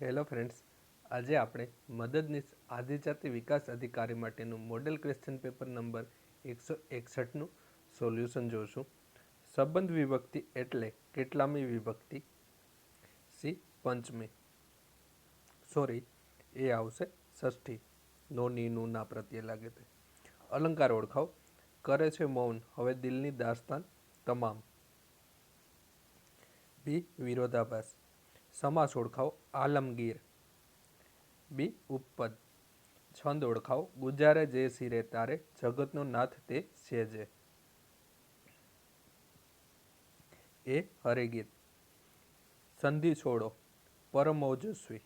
Hello friends, આજે આપણે મદદનીશ આદિજાતિ વિકાસ અધિકારી માટેનું મોડેલ ક્વેશ્ચન પેપર નંબર 161નું સોલ્યુશન જોશું. સંબંધ વિભક્તિ એટલે કેટલામી વિભક્તિ? સી પંચમી, સોરી એ આવશે ષષ્ઠી. નો ની નું ના પ્રત્યે લાગે તે. અલંકાર ઓળખાવ. કરે છે મૌન હવે દિલની દાસ્તાન તમામ. બી વિરોધાભાસ. સમાસ ઓળખાવો. આલમગીર. બી ઉપપદ. છંદ ઓળખાવો. ગુજારે જે સિરે તારે જગતનો નાથ તે સેજે. એ હરિગીત. સંધિ છોડો. પરમ ઓજસ્વી.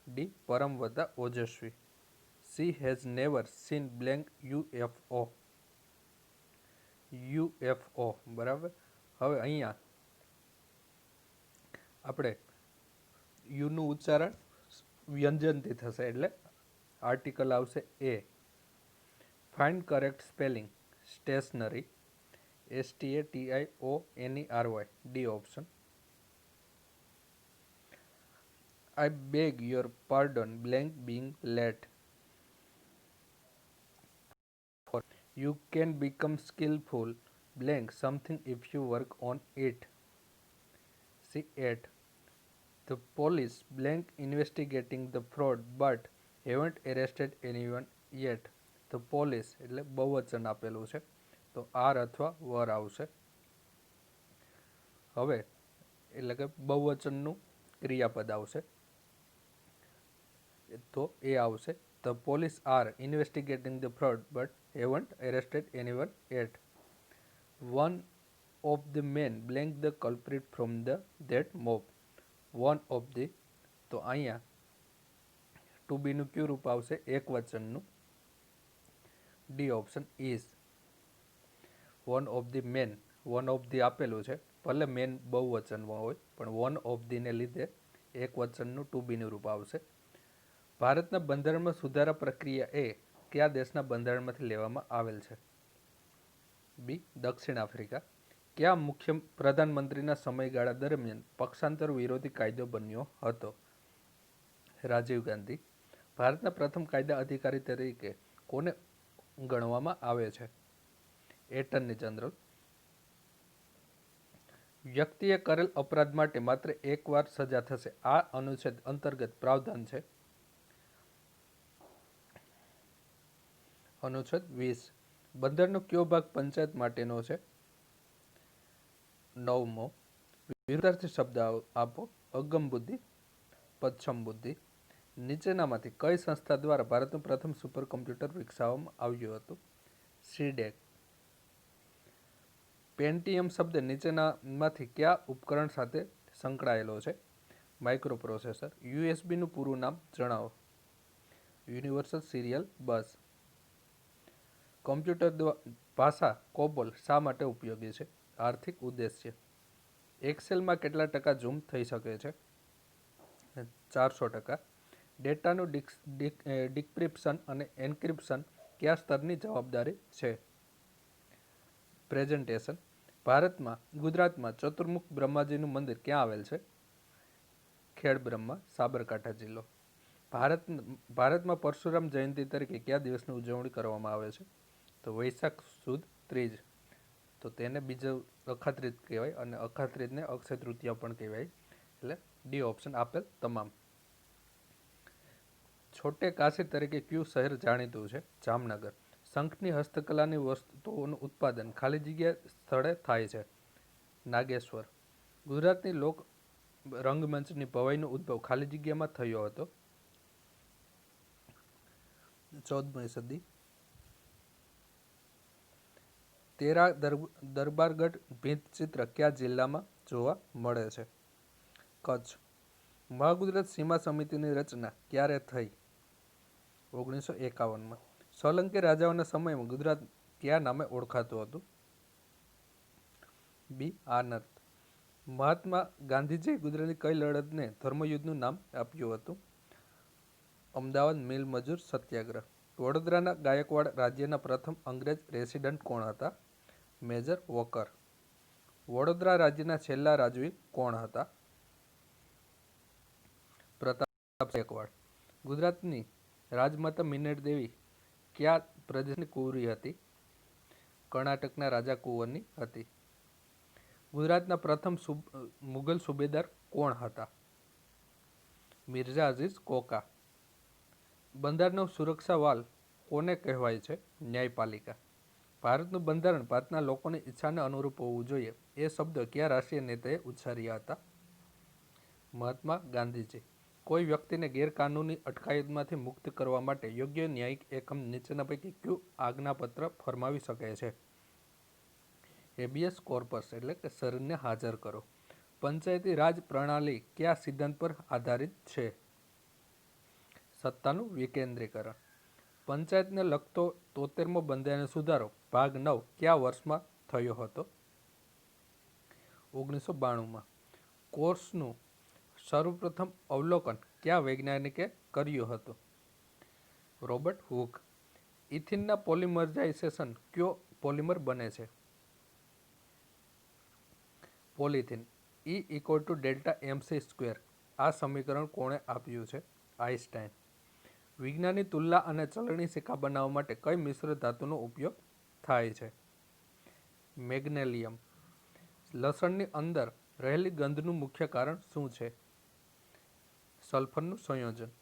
ડી પરમ વત્તા ઓજસ્વી. She has never seen blank UFO. UFO બરાબર. હવે અહીંયા આપણે યુનું ઉચ્ચારણ વ્યંજનથી થશે એટલે આર્ટિકલ આવશે a. Find correct spelling. Stationery. STATIONERY. D option. I beg your pardon blank being late. For you can become skillful blank something if you work on it. See 8. The police blank investigating the fraud but haven't arrested anyone yet. The police એટલે બહુવચન આપેલું છે તો R અથવા વર આવશે. હવે એટલે કે બહુવચનનું ક્રિયાપદ આવશે તો એ આવશે. The police are investigating the fraud but haven't arrested anyone yet. One of the men blank the culprit from that mob. One of the તો અહીંયા ટુ બીનું ક્યુ રૂપ આવશે એક વચનનું. D option is. One of the men, one of the આપેલું છે ભલે main બહુવચનમાં હોય પણ વન ઓફ ધીને લીધે એક વચનનું ટુ બીનું રૂપ આવશે. ભારતના બંધારણમાં સુધારા પ્રક્રિયા એ કયા દેશના બંધારણમાંથી લેવામાં આવેલ છે? બી દક્ષિણ આફ્રિકા. કયા મુખ્ય પ્રધાનમંત્રીના સમયગાળા દરમિયાન પક્ષાંતર વિરોધી કાયદો બન્યો હતો? રાજીવ ગાંધી. ભારતના પ્રથમ કાયદા અધિકારી તરીકે કોને ગણવામાં આવે છે? Attorney general. વ્યક્તિએ કરેલ અપરાધ માટે માત્ર એક વાર સજા થશે. આ અનુચ્છેદ અંતર્ગત પ્રાવધાન છે? અનુચ્છેદ 20. બંધારણનો કયો ભાગ પંચાયત માટેનો છે? 9મો. વિરુદ્ધાર્થી શબ્દ આપો. અગમ બુદ્ધિ, પચ્છમ બુદ્ધિ. નીચેનામાંથી કઈ સંસ્થા દ્વારા ભારતનું પ્રથમ સુપર કમ્પ્યુટર વિકસાવવામાં આવ્યું હતું? સીડેક. પેન્ટિયમ શબ્દ નીચેનામાંથી કયા ઉપકરણ સાથે સંકળાયેલો છે? Micro processor. યુએસબીનું પૂરું નામ જણાવો. યુનિવર્સલ સિરિયલ બસ. કમ્પ્યુટર ભાષા કોબોલ શા માટે ઉપયોગી છે? આર્થિક ઉદ્દેશ્ય. એક્સેલમાં કેટલા ટકા ઝૂમ થઈ શકે છે? 400%. ડેટાનું ડિક્રિપ્શન અને એન્ક્રિપ્શન કયા સ્તરની જવાબદારી છે? પ્રેઝન્ટેશન. ગુજરાતમાં ચતુર્મુખ બ્રહ્માજીનું મંદિર ક્યાં આવેલ છે? ખેડબ્રહ્મા, સાબરકાંઠા જિલ્લો. ભારતમાં પરશુરામ જયંતિ તરીકે કયા દિવસની ઉજવણી કરવામાં આવે છે? તો વૈશાખ સુદ ત્રીજ. તો તેને બીજો અખાત્રીજ કહેવાય અને અખાત્રીજને અક્ષય તૃતીયા પણ કહેવાય. એટલે ડી ઓપ્શન આપેલ તમામ. છોટે કાશી તરીકે કયું શહેર જાણીતું છે? જામનગર. શંખની હસ્તકલાની વસ્તુઓનું ઉત્પાદન ખાલી જગ્યા સ્થળે થાય છે? નાગેશ્વર. ગુજરાતની લોક રંગમંચની ભવાઈનો ઉદ્ભવ ખાલી જગ્યામાં થયો હતો? 14મી સદી. તેરા દરબારગઢ ભીંતચિત્ર કયા જિલ્લામાં જોવા મળે છે? કચ્છ. મહાગુજરાત સીમા સમિતિની રચના ક્યારે થઈ? 1951માં. સોલંકી રાજાઓના સમયમાં ગુજરાત કયા નામે ઓળખાતું હતું? બી આનત. મહાત્મા ગાંધીજીએ ગુજરાતની કઈ લડતને ધર્મયુદ્ધનું નામ આપ્યું હતું? અમદાવાદ મિલ મજૂર સત્યાગ્રહ. વડોદરાના ગાયકવાડ રાજ્યના પ્રથમ અંગ્રેજ રેસિડન્ટ કોણ હતા? Major walker. વડોદરા રાજ્યના છેલ્લા રાજવી કોણ હતા? એકવાર ગુજરાતની રાજમાતા મિનળ દેવી કયા પ્રદેશની કુંવરી હતી? કર્ણાટકના રાજા કુંવરની હતી. ગુજરાતના પ્રથમ મુગલ સુબેદાર કોણ હતા? Mirza Aziz Coca. બંધારણનો સુરક્ષા વાલ કોને કહેવાય છે? ન્યાયપાલિકા. ભારતનું બંધારણ ભારતના લોકોની ઈચ્છાને અનુરૂપ હોવું જોઈએ એ શબ્દ કયા રાષ્ટ્રીય નેતાએ ઉચ્ચાર્યા હતા? મહાત્મા ગાંધીજી. કોઈ વ્યક્તિને ગેરકાનૂની અટકાયતમાંથી મુક્ત કરવા માટે યોગ્ય ન્યાયિક એકમ નીચેના પૈકી કયું આજ્ઞાપત્ર ફરમાવી શકે છે? હેબિયસ કોર્પસ એટલે કે શરીરને હાજર કરો. પંચાયતી રાજ પ્રણાલી કયા સિદ્ધાંત પર આધારિત છે? સત્તાનું વિકેન્દ્રીકરણ. પંચાયતને લગતો 73મો બંધારણીય સુધારો ભાગ 9 કયા વર્ષમાં થયો હતો? 1992માં. કોર્સનું સર્વપ્રથમ અવલોકન કયા વૈજ્ઞાનિકે કર્યું હતું? Robert Hooke. ઇથિનના પોલિમરાઇઝેશન કયો પોલિમર બને છે? પોલિથીન. E=Δ mc². આ સમીકરણ કોણે આપ્યું છે? આઈન્સ્ટાઈન. વિજ્ઞાનની તુલના અને ચલણી સિક્કા બનાવવા માટે કઈ મિશ્ર ધાતુનો ઉપયોગ થાય છે? મેગ્નેલિયમ. લસણની અંદર રહેલી ગંધનું મુખ્ય કારણ શું છે? સલ્ફરનું સંયોજન.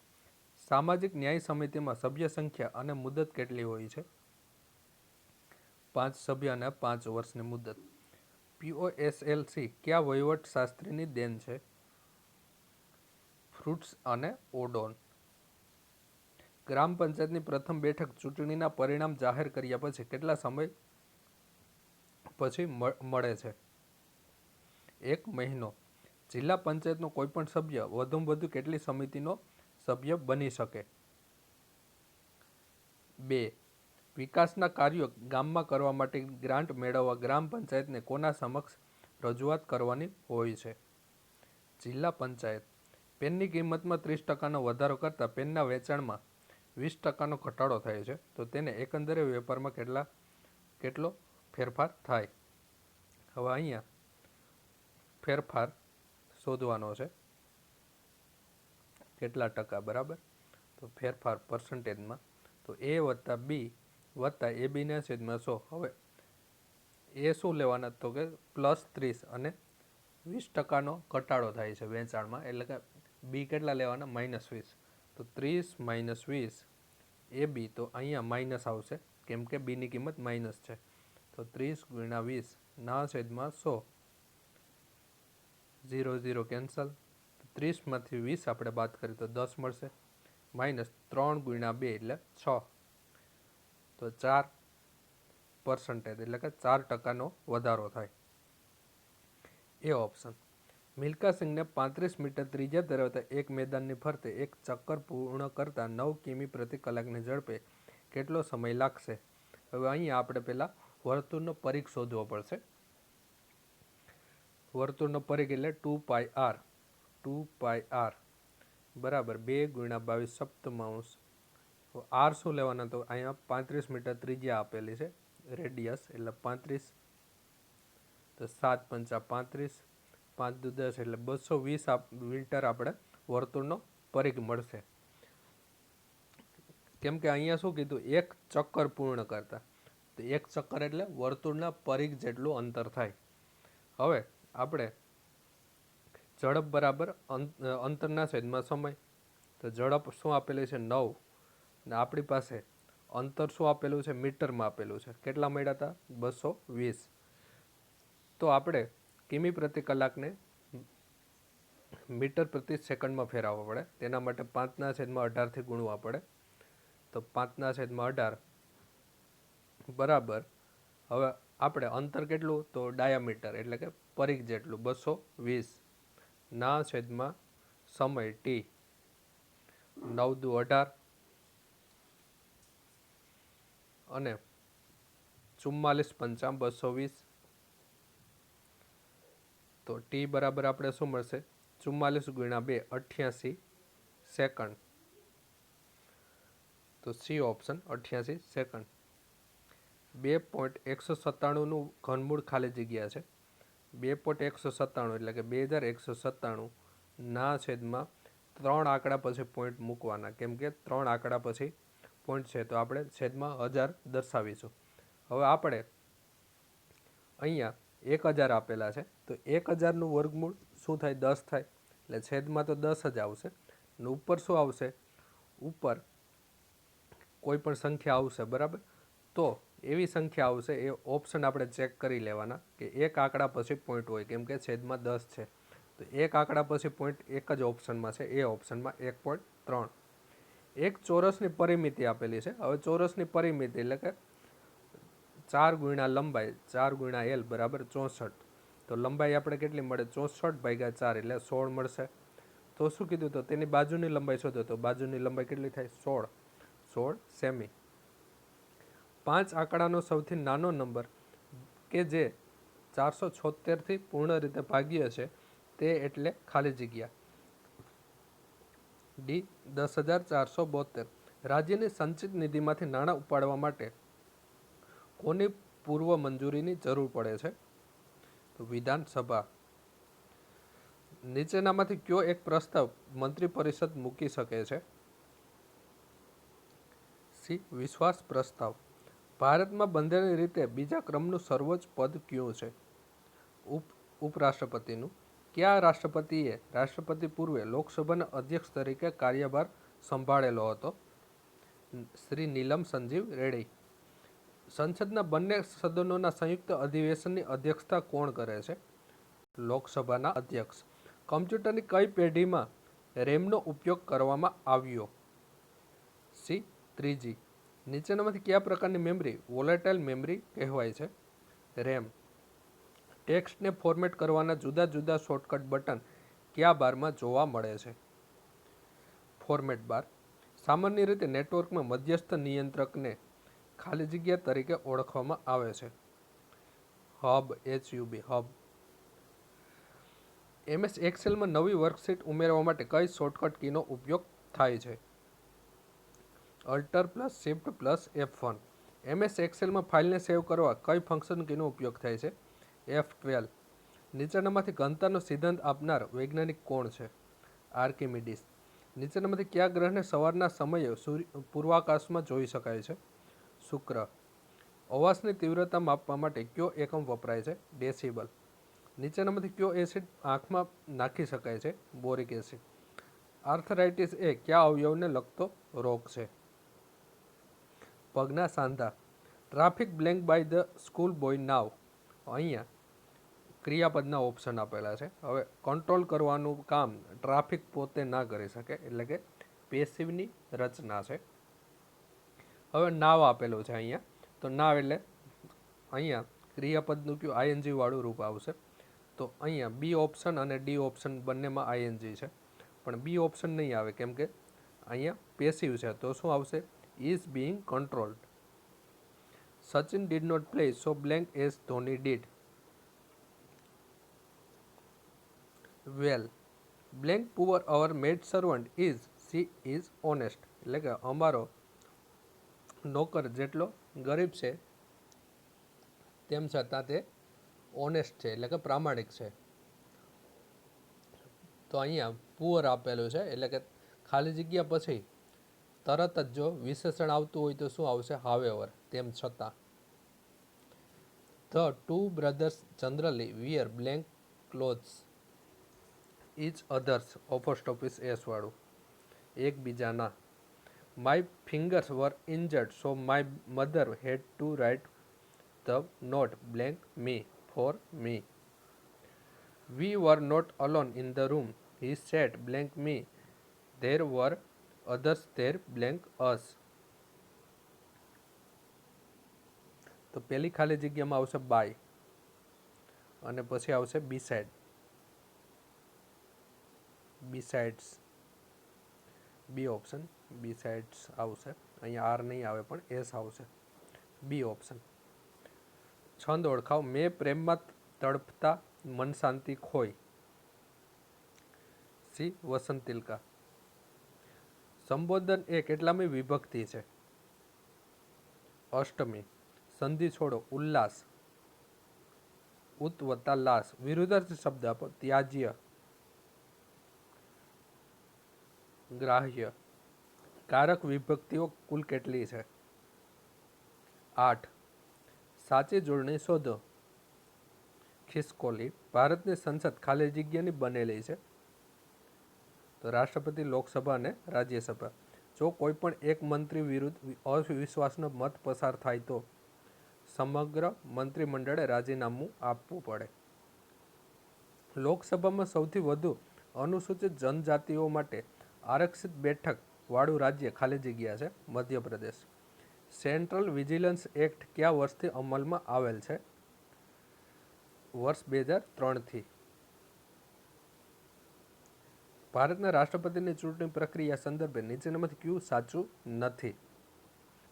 સામાજિક ન્યાય સમિતિમાં સભ્ય સંખ્યા અને મુદત કેટલી હોય છે? 5 સભ્ય અને 5 વર્ષની મુદત. POSLC કયા વહીવટ શાસ્ત્રીની દેન છે? ફ્રુટ્સ અને ઓડોન. ગ્રામ પંચાયતની પ્રથમ બેઠક ચૂંટણીના પરિણામ જાહેર કર્યા પછી કેટલા સમય પછી મળે છે? 1 મહિનો. જિલ્લા પંચાયતનો કોઈપણ સભ્ય વધુમાં વધુ કેટલી સમિતિનો સભ્ય બની શકે? 2. વિકાસના કાર્યો ગામમાં કરવા માટે ગ્રાન્ટ મેળવવા ગ્રામ પંચાયતને કોના સમક્ષ રજૂઆત કરવાની હોય છે? જિલ્લા પંચાયત. પેનની કિંમતમાં 30% વધારો કરતાં પેનના વેચાણમાં 20% ઘટાડો થાય છે તો તેને એકંદરે વેપારમાં કેટલો ફેરફાર થાય? હવે અહીંયા ફેરફાર શોધવાનો છે. કેટલા ટકા, બરાબર? તો ફેરફાર પર્સન્ટેજમાં. તો A વત્તા B વત્તા ABના છેદમાં 100. હવે એ શું લેવાના? તો કે +30 અને 20%નો ઘટાડો થાય છે વેચાણમાં, એટલે કે B કેટલા લેવાના? -20. તો 30 - 20 AB, તો અહીંયા માઇનસ આવશે કેમ કે બીની કિંમત માઇનસ છે. તો 30 × 20 ના છેદમાં 100. 0 0 કેન્સલ. 30માંથી 20 આપણે બાદ કરીએ તો 10 મળશે. -3 × 2 એટલે 6. તો 4% એટલે કે 4%નો વધારો થાય. એ ઓપ્શન. મિલ્ખા સિંઘને 35 મીટર ત્રિજ્યા ધરાવતા એક મેદાનની ફરતે એક ચક્કર પૂર્ણ કરતા 9 કિમી પ્રતિ કલાકની ઝડપે કેટલો સમય લાગશે? હવે અહીંયા આપણે પહેલાં વર્તુળનો પરિઘ શોધવો પડશે. વર્તુળનો પરિઘ એટલે 2πr. 2πr બરાબર 2 × 22 સપ્તમાંશ. આર શું લેવાના? તો અહીંયા 35 મીટર ત્રિજ્યા આપેલી છે, રેડિયસ એટલે 35. તો 7 × 5 = 35, 5 × 10 એટલે 220 મીટર આપણે વર્તુળનો પરિઘ મળશે. કેમ કે અહીંયા શું કીધું? એક ચક્કર પૂર્ણ કરતા. તો એક ચક્કર એટલે વર્તુળના પરિઘ જેટલું અંતર થાય. હવે આપણે ઝડપ બરાબર અંતરના છેદમાં સમય. તો ઝડપ શું આપેલી છે? 9. અને આપણી પાસે અંતર શું આપેલું છે? મીટરમાં આપેલું છે. કેટલા મળ્યા હતા? 220. તો આપણે કિમી પ્રતિ કલાકને મીટર પ્રતિ સેકન્ડમાં ફેરવવા પડે. તેના માટે 5/18થી ગુણવા પડે. તો 5/18 બરાબર. હવે આપણે અંતર કેટલું? તો ડાયામીટર એટલે કે પરિઘ જેટલું 220 ના છેદમાં સમય t. 9 દુ 18 અને 44 × 5 = 220. તો t બરાબર આપણે શું મળશે? 44 × 2 = 88 સેકન્ડ. તો સી ઓપ્શન 88 સેકન્ડ. 2.197નું ઘનમૂળ ખાલી જગ્યા છે. 2.197 એટલે કે 2197 ના છેદમાં ત્રણ આંકડા પછી પોઈન્ટ મૂકવાના, કેમ કે ત્રણ આંકડા પછી પોઈન્ટ છે તો આપણે છેદમાં 1000 દર્શાવીશું. હવે આપણે અહીંયા 1000 આપેલા છે તો 1000નું વર્ગમૂળ શું થાય? 10 થાય. એટલે છેદમાં તો 10 જ આવશે. અને ઉપર શું આવશે? ઉપર કોઈ પણ સંખ્યા આવશે, બરાબર. તો એવી સંખ્યા આવશે, એ ઓપ્શન આપણે ચેક કરી લેવાના કે એક આંકડા પછી પોઈન્ટ હોય, કેમ કે છેદમાં 10 છે તો એક આંકડા પછી પોઈન્ટ એક જ ઓપ્શનમાં છે, એ ઓપ્શનમાં 1.3. એક ચોરસની પરિમિતિ આપેલી છે. હવે ચોરસની પરિમિતિ એટલે કે 4 ગુણ્યા લંબાઈ 4 ગુણ્યા એલ બરાબર 64. તો લંબાઈ આપણે કેટલી મળે? 64/4 એટલે 16 મળશે. તો શું કીધું? તો તેની બાજુની લંબાઈ શોધો. તો બાજુની લંબાઈ કેટલી થાય? 16 સેમી. 5 આંકડાનો સૌથી નાનો નંબર કે જે 476 પૂર્ણ રીતે ભાગ્ય છે તે એટલે ખાલી જગ્યા. ડી 10,472. રાજ્યની સંચિત નિધિમાંથી નાણાં ઉપાડવા માટે કોની પૂર્વ મંજૂરીની જરૂર પડે છે? તો વિધાનસભા. નીચેનામાંથી કયો એક પ્રસ્તાવ મંત્રી પરિષદ મૂકી શકે છે? સી વિશ્વાસ પ્રસ્તાવ. ભારતમાં બંધારણીય રીતે બીજા ક્રમનું સર્વોચ્ચ પદ કયું છે? ઉપરાષ્ટ્રપતિનું. કયા રાષ્ટ્રપતિએ રાષ્ટ્રપતિ પૂર્વે લોકસભાના અધ્યક્ષ તરીકે કાર્યભાર સંભાળેલો હતો? શ્રી નીલમ સંજીવ રેડ્ડી. સંસદના બંને સદનોના સંયુક્ત અધિવેશનની અધ્યક્ષતા કોણ કરે છે? લોકસભાના અધ્યક્ષ. કમ્પ્યુટરની કઈ પેઢીમાં રેમનો ઉપયોગ કરવામાં આવ્યો? સી ત્રીજી. નીચેનામાંથી કયા પ્રકારની મેમરી વોલેટાઇલ મેમરી કહેવાય છે? રેમ. ટેક્સ્ટને ફોર્મેટ કરવાના જુદા જુદા શોર્ટકટ બટન કયા બારમાં જોવા મળે છે? ફોર્મેટ બાર. સામાન્ય રીતે નેટવર્કમાં મધ્યસ્થ નિયંત્રકને ખાલી જગ્યા તરીકે ઓળખવામાં આવે છે. હબ. હબ. MS એક્સેલમાં નવી વર્કશીટ ઉમેરવા માટે કઈ શોર્ટકટ કીનો ઉપયોગ થાય છે? Alt+Shift+F1. MS એક્સેલમાં ફાઇલને સેવ કરવા કઈ ફંક્શન કીનો ઉપયોગ થાય છે? F12. નીચેનામાંથી ઘનતાનો સિદ્ધાંત આપનાર વૈજ્ઞાનિક કોણ છે? આર્કિમિડીઝ. નીચેનામાંથી કયા ગ્રહને સવારના સમયે પૂર્વાકાશમાં જોઈ શકાય છે? શુક્ર. અવાજની તીવ્રતા માપવા માટે કયો એકમ વપરાય છે? ડેસિબલ. નીચેનામાંથી કયો એસિડ આંખમાં નાખી શકાય છે? Boric acid. આર્થરાઇટિસ એ કયા અવયવને લગતો રોગ છે? પગના સાંધા. Traffic blank by the school boy now. અહીંયા ક્રિયાપદના ઓપ્શન આપેલા છે. હવે કંટ્રોલ કરવાનું કામ ટ્રાફિક પોતે ના કરી શકે, એટલે કે પેસિવની રચના છે. હવે નાવ આપેલું છે અહીંયા. તો નાવ એટલે અહીંયા ક્રિયાપદનું કયું આઈએનજી વાળું રૂપ આવશે. તો અહીંયા બી ઓપ્શન અને ડી ઓપ્શન બંનેમાં આઈએનજી છે, પણ બી ઓપ્શન નહીં આવે કેમ કે અહીંયા પેસિવ છે. તો શું આવશે? Is being controlled. Sachin did not play so blank as Dhoni did. Well. Blank poor our maid servant is she is honest. એટલે કે અમારો નોકર જેટલો ગરીબ છે તેમ છતાં તે ઓનેસ્ટ છે, એટલે કે પ્રામાણિક છે. તો અહીંયા પુઅર આપેલું છે, એટલે કે ખાલી જગ્યા પછી તરત જ જો વિશેષણ આવતું હોય તો શું આવશે? હાવેવર, તેમ છતાં. The two brothers generally wear blank clothes each others apostrophes s વાળું. એકબીજાના. My fingers were injured so my mother had to write the note blank me for me. We were not alone in the room. He said blank me. There were others there blank us. તો પેલી ખાલી જગ્યામાં આવશે by અને પછી આવશે બીસાઇડ. બીસાઇડ્સ. બી option બીસાઇડ્સ આવશે. અહીંયા આર નહીં આવે પણ એસ આવશે. B option. છંદ ઓળખાવ. મેં પ્રેમમાં તડપતા મન શાંતિ ખોઈ. સી વસંતિલકા. સંબોધન એ કેટલામી વિભક્તિ છે? અષ્ટમી. સંધિ છોડો. ઉલ્લાસ. ઉત વત્તા લાસ. વિરુદ્ધાર્થી શબ્દ આપો. ત્યાજ્ય. ગ્રાહ્ય. કારક વિભક્તિઓ કુલ કેટલી છે? 8. સાચી જોડણી શોધો. ખિસકોલી. ભારતની સંસદ ખાલી જગ્યાની બનેલી છે? તો રાષ્ટ્રપતિ, લોકસભા અને રાજ્યસભા. જો કોઈ પણ એક મંત્રી વિરુદ્ધ અવિશ્વાસનો મત પસાર થાય તો સમગ્ર મંત્રીમંડળે રાજીનામું આપવું પડે. લોકસભામાં સૌથી વધુ અનુસૂચિત જનજાતિઓ માટે આરક્ષિત બેઠક વાળું રાજ્ય ખાલી જગ્યા છે? મધ્યપ્રદેશ. સેન્ટ્રલ વિજિલન્સ એક્ટ કયા વર્ષથી અમલમાં આવેલ છે? વર્ષ 2003થી. ભારતના રાષ્ટ્રપતિની ચૂંટણી પ્રક્રિયા સંદર્ભે નીચેનામાંથી કયું સાચું નથી?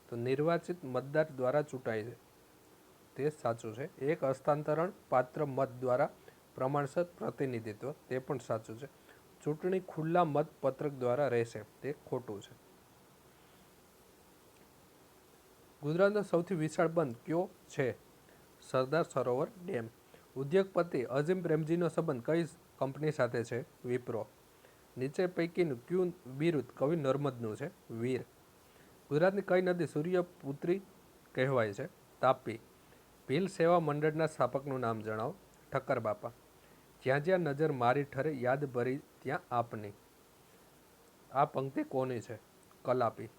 તો નિર્વાચિત મતદાર દ્વારા ચૂંટાય છે, તે સાચું છે. એક હસ્તાંતરણ પાત્ર મત દ્વારા પ્રમાણસર પ્રતિનિધિત્વ, તે પણ સાચું છે. ચૂંટણી ખુલ્લા મત પત્રક દ્વારા રહેશે, તે ખોટું છે. ગુજરાતનો સૌથી વિશાળ બંધ કયો છે? સરદાર સરોવર ડેમ. ઉદ્યોગપતિ અઝીમ પ્રેમજીનો સંબંધ કઈ કંપની સાથે છે? વિપ્રો. નીચે પૈકીનું કયું બિરુદ કવિ નર્મદનું છે? વીર. ગુજરાતની કઈ નદી સૂર્યપુત્રી કહેવાય છે? તાપી. ભીલ સેવા મંડળના સ્થાપકનું નામ જણાવો. ઠક્કર બાપા. જ્યાં જ્યાં નજર મારી ઠરે યાદ ભરી ત્યાં આપની. આ પંક્તિ કોની છે? કલાપી.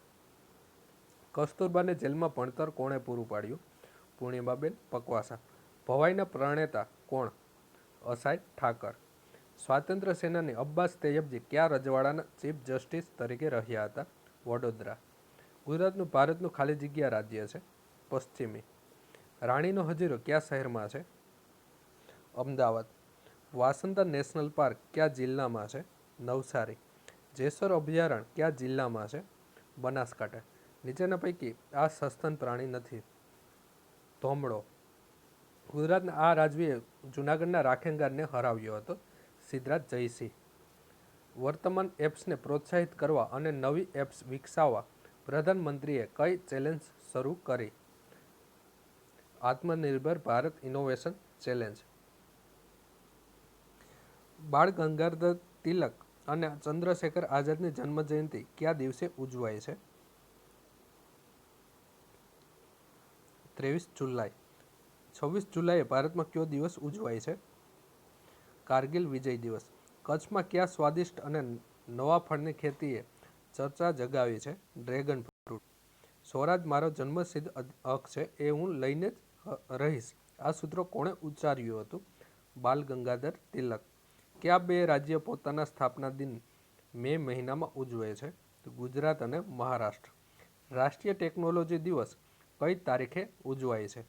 કસ્તુરબાને જેલમાં ભણતર કોણે પૂરું પાડ્યું? પૂર્ણિમાબેન પકવાસા. ભવાઈના પ્રણેતા કોણ? અસાય ઠાકર. સ્વાતંત્ર્ય સેનાની અબ્બાસ તૈયબજી કયા રજવાડાના ચીફ જસ્ટિસ તરીકે રહ્યા હતા? વડોદરા. ગુજરાતનું ભારતનું ખાલી જગ્યા રાજ્ય છે? પશ્ચિમી. રાણીનો હજીરો કયા શહેરમાં છે? અમદાવાદ. વાસંદા નેશનલ પાર્ક કયા જિલ્લામાં છે? નવસારી. જેસર અભયારણ્ય કયા જિલ્લામાં છે? બનાસકાંઠા. નીચેના પૈકી આ સસ્તન પ્રાણી નથી? ધોમડો. ગુજરાતના આ રાજવીએ જૂનાગઢના રાખેંગારને હરાવ્યો હતો? સિદ્ધરાજ જયસિંહ. વર્તમાન એપ્સને પ્રોત્સાહિત કરવા અને નવી એપ્સ વિકસાવવા પ્રધાનમંત્રીએ કઈ ચેલેન્જ શરૂ કરી? આત્મનિર્ભર ભારત ઇનોવેશન ચેલેન્જ. બાળ ગંગાધર તિલક અને ચંદ્રશેખર આઝાદની જન્મજયંતિ કયા દિવસે ઉજવાય છે? 23 જુલાઈ. 26 જુલાઈએ ભારતમાં કયો દિવસ ઉજવાય છે? કારગિલ વિજય દિવસ. કચ્છમાં કયા સ્વાદિષ્ટ અને નવા ફળની ખેતીએ ચર્ચા જગાવી છે? Dragon fruit. સ્વરાજ મારો જન્મસિદ્ધ હક છે, એ હું લઈને જ રહીશ. આ સૂત્ર કોણે ઉચ્ચાર્યું હતું? બાલ ગંગાધર તિલક. કયા બે રાજ્ય પોતાના સ્થાપના દિન મે મહિનામાં ઉજવે છે? ગુજરાત અને મહારાષ્ટ્ર. રાષ્ટ્રીય ટેકનોલોજી દિવસ કઈ તારીખે ઉજવાય છે?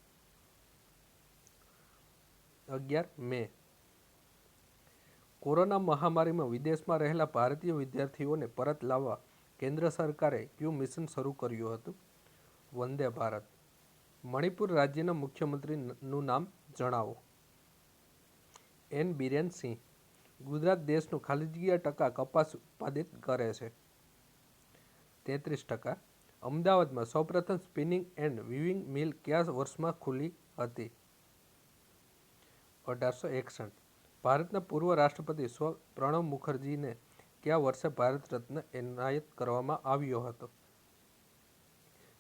11 મે. કોરોના મહામારીમાં વિદેશમાં રહેલા ભારતીય વિદ્યાર્થીઓને પરત લાવવા કેન્દ્ર સરકારે કયું મિશન શરૂ કર્યું હતું? વંદે ભારત. મણિપુર રાજ્યના મુખ્યમંત્રીનું નામ જણાવો. એન બિરેન સિંહ. ગુજરાત દેશનું ખાલી જગ્યા ટકા કપાસ ઉત્પાદિત કરે છે? 33%. અમદાવાદમાં સૌપ્રથમ સ્પિનિંગ એન્ડ વીવિંગ મિલ કયા વર્ષમાં ખુલી હતી? 1861. ભારતના પૂર્વ રાષ્ટ્રપતિ સ્વ પ્રણવ મુખર્જીને કયા વર્ષે ભારત રત્ન એનાયત કરવામાં આવ્યો હતો?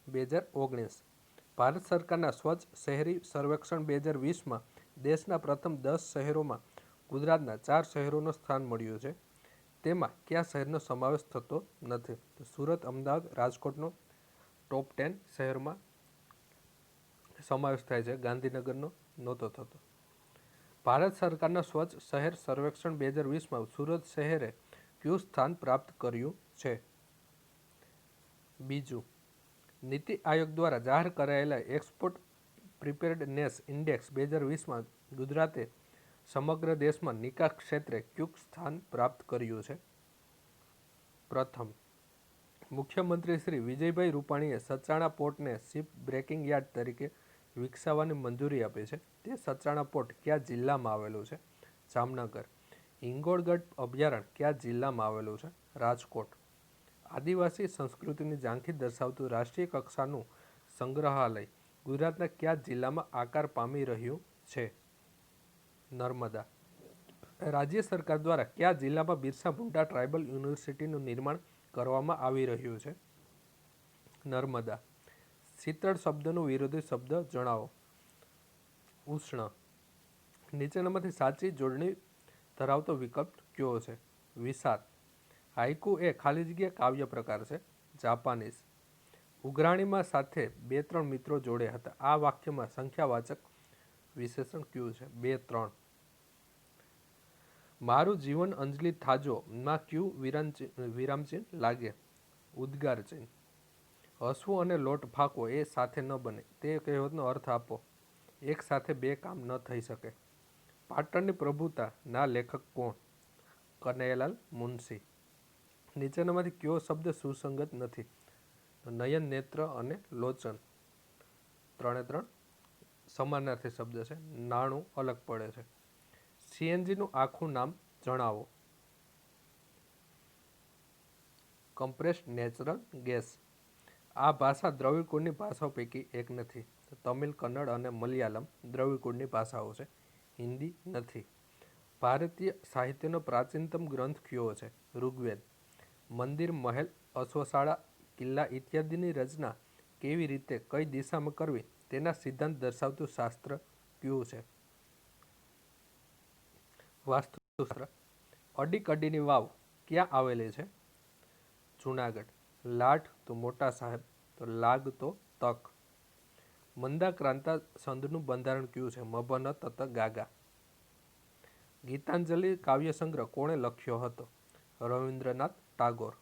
2019. ભારત સરકારના સ્વચ્છ શહેરી સર્વેક્ષણ 2020માં દેશના પ્રથમ 10 શહેરોમાં ગુજરાતના 4 શહેરોનું સ્થાન મળ્યું છે. તેમાં કયા શહેરનો સમાવેશ થતો નથી? તો સુરત, અમદાવાદ, રાજકોટનો ટોપ 10 શહેરમાં સમાવેશ થાય છે, ગાંધીનગરનો નહોતો થતો. ભારત સરકારના સ્વચ્છ શહેર સર્વેક્ષણ 2020માં સુરત શહેરે કયું સ્થાન પ્રાપ્ત કર્યું છે? બીજું. નીતિ આયોગ દ્વારા જાહેર કરાયેલા એક્સપોર્ટ પ્રિપેર્ડનેસ ઇન્ડેક્સ 2020માં ગુજરાતે સમગ્ર દેશમાં નિકાસ ક્ષેત્રે કયું સ્થાન પ્રાપ્ત કર્યું છે? પ્રથમ. મુખ્યમંત્રી શ્રી વિજયભાઈ રૂપાણીએ સચાણા પોર્ટને શિપ બ્રેકિંગ યાર્ડ તરીકે વિકસાવવાની મંજૂરી આપી છે. તે સચાણા પોર્ટ કયા જિલ્લામાં આવેલું છે? જામનગર. હિંગોળગઢ અભયારણ્ય કયા જિલ્લામાં આવેલું છે? રાજકોટ. આદિવાસી સંસ્કૃતિની ઝાંખી દર્શાવતું રાષ્ટ્રીય કક્ષાનું સંગ્રહાલય ગુજરાતના કયા જિલ્લામાં આકાર પામી રહ્યું છે? નર્મદા. રાજ્ય સરકાર દ્વારા કયા જિલ્લામાં બિરસા મુંડા ટ્રાઇબલ યુનિવર્સિટીનું નિર્માણ કરવામાં આવી રહ્યું છે? નર્મદા. શીતળ શબ્દનું વિરોધી શબ્દ જણાવો. ઉષ્ણ. નીચેનામાંથી સાચી જોડણી ધરાવતો વિકલ્પ કયો છે? વિષાદ. હાઇકુ એ ખાલી જગ્યા કાવ્ય પ્રકાર છે. જાપાનીઝ. ઉઘરાણીમાં સાથે 2-3 મિત્રો જોડે હતા. આ વાક્યમાં સંખ્યાવાચક વિશેષણ કયું છે? 2-3. મારું જીવન અંજલિ થાજો માં કયું વિરામચિહ્ન લાગે? ઉદ્ગાર ચિહ્ન. હસવું અને લોટ ફાંકવો એ સાથે ન બને. તે કહેવતનો અર્થ આપો. એક સાથે 2 કામ ન થઈ શકે. પાટણની પ્રભુતા ના લેખક કોણ? કનૈયાલાલ મુનશી. નીચેનામાંથી કયો શબ્દ સુસંગત નથી? નયન, નેત્ર અને લોચન. 3 સમાનાર્થી શબ્દ છે. નાણું અલગ પડે છે. સીએનજીનું આખું નામ જણાવો. Compressed natural gas. આ ભાષા દ્રવિડ કુળની ભાષાઓ પૈકી એક નથી. તમિલ, કન્નડ અને મલયાલમ દ્રવિડ કુળની ભાષાઓ છે. હિન્દી નથી. ભારતીય સાહિત્યનો પ્રાચીનતમ ગ્રંથ કયો છે? ઋગ્વેદ. મંદિર, મહેલ, અશ્વશાળા, કિલ્લા ઇત્યાદિની રચના કેવી રીતે, કઈ દિશામાં કરવી તેના સિદ્ધાંત દર્શાવતું શાસ્ત્ર કયું છે? વાસ્તુશાસ્ત્ર. અડી કડીની વાવ ક્યાં આવેલી છે? જુનાગઢ. લાઠ તો મોટા સાહેબ, તો લાગ તો તક. મંદાક્રાંતા સંધનું બંધારણ કયું છે? મભન તત ગાગા. ગીતાંજલિ કાવ્ય સંગ્રહ કોણે લખ્યો હતો? રવિન્દ્રનાથ ટાગોર.